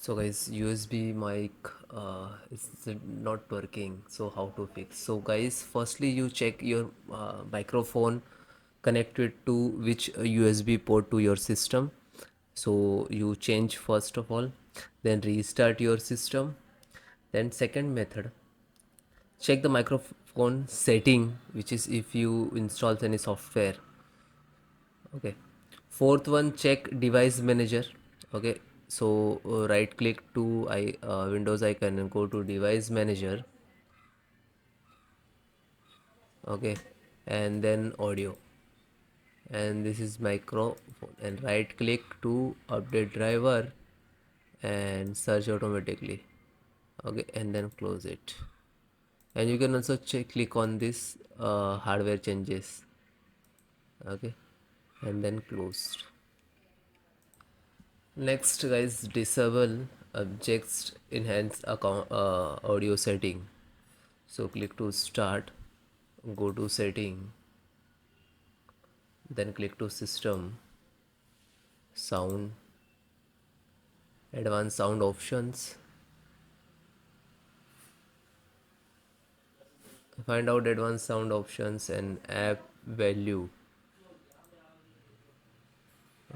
So guys, USB mic is not working, so how to fix? So guys, firstly you check your microphone connected to which USB port to your system. So you change first of all, then restart your system. Then second method, check the microphone setting, which is if you install any software. Okay. Fourth one, check device manager. Okay. So right click to Windows icon and go to device manager. Okay. And then audio. And this is microphone. And right click to update driver and search automatically. Okay. And then close it. And you can also click on this hardware changes. Okay. And then closed. Next guys, disable objects enhance account audio setting. So click to start, go to setting, then click to system, sound, advanced sound options. Find out advanced sound options and app value.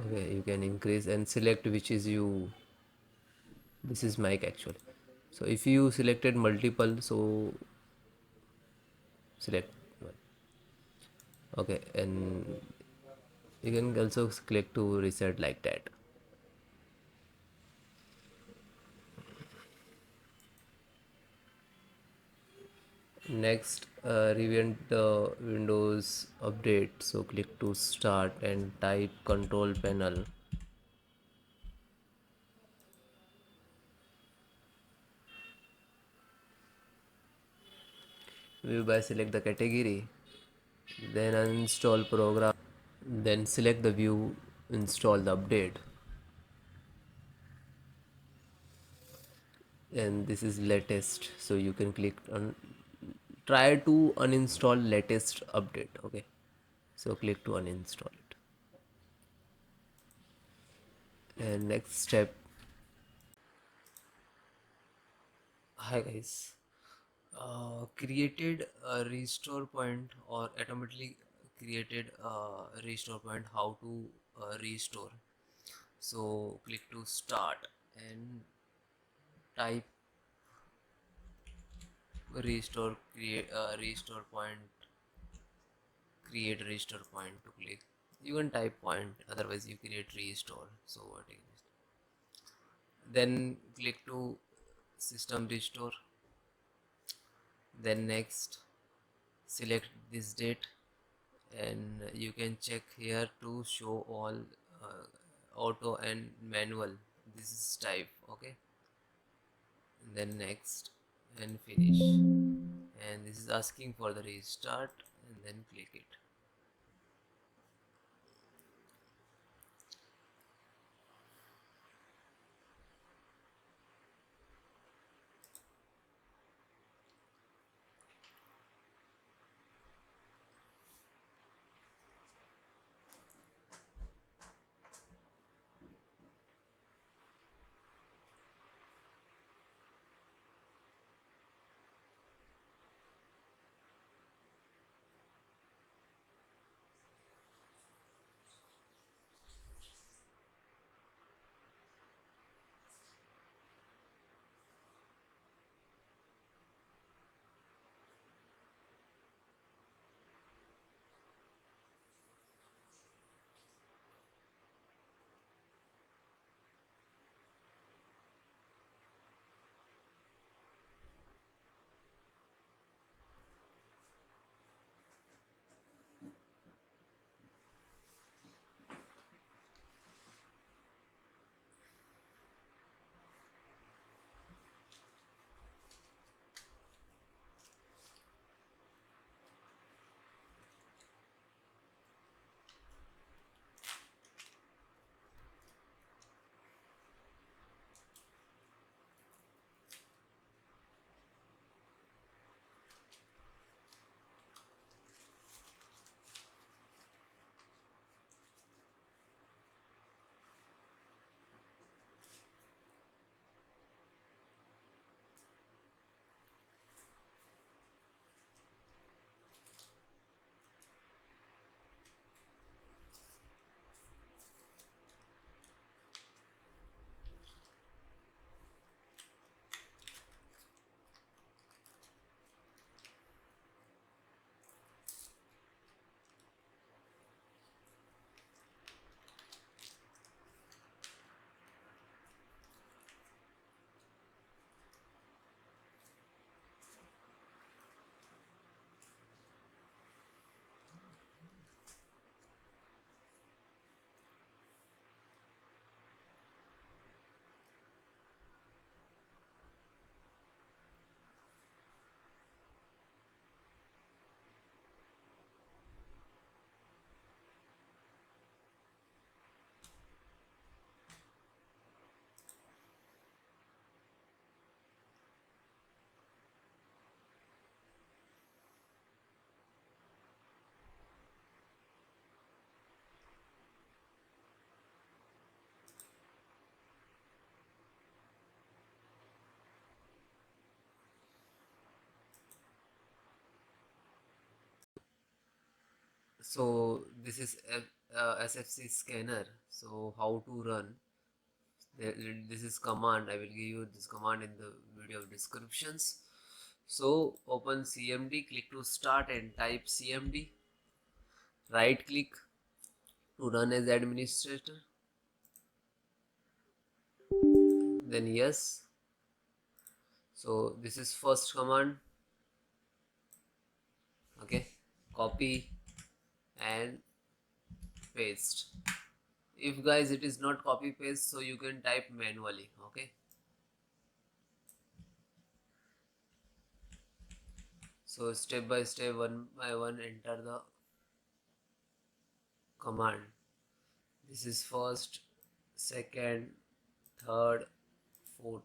Okay, you can increase and select which is you. This is mic actually. So if you selected multiple, so select one. Okay, and you can also click to reset like that. Next, revent the Windows update. So click to start and type control panel. View by select the category, then uninstall program, then select the view, install the update, and this is latest. So you can click on try to uninstall latest update. Okay, so click to uninstall it. And next step, hi guys, created a restore point or automatically created a restore point. How to restore? So click to start and type restore, create restore point, create restore point. To click, you can type point, otherwise you create restore. So what is, then click to system restore, then next select this date, and you can check here to show all auto and manual. This is type. Okay, then next and finish, and this is asking for the restart, and then click it. So this is SFC scanner. So how to run? This is command. I will give you this command in the video descriptions. So open CMD, click to start and type CMD. Right click to run as administrator. Then yes. So this is first command. Okay. Copy and paste. If guys it is not copy paste, so you can type manually. Okay. So step by step, one by one, enter the command. This is first, second, third, fourth.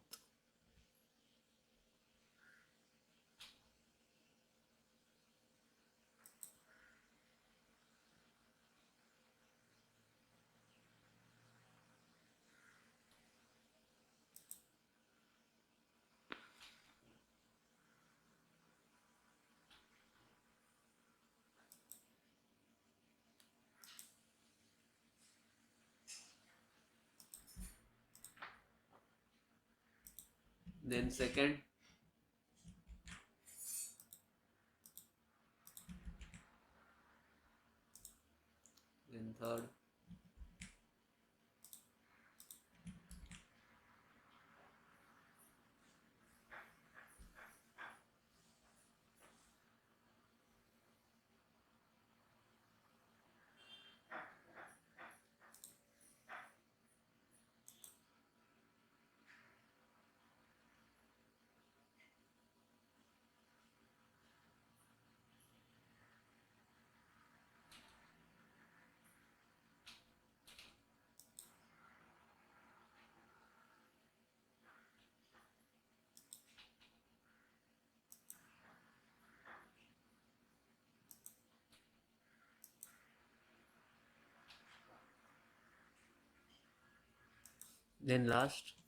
Then second, then third, then last.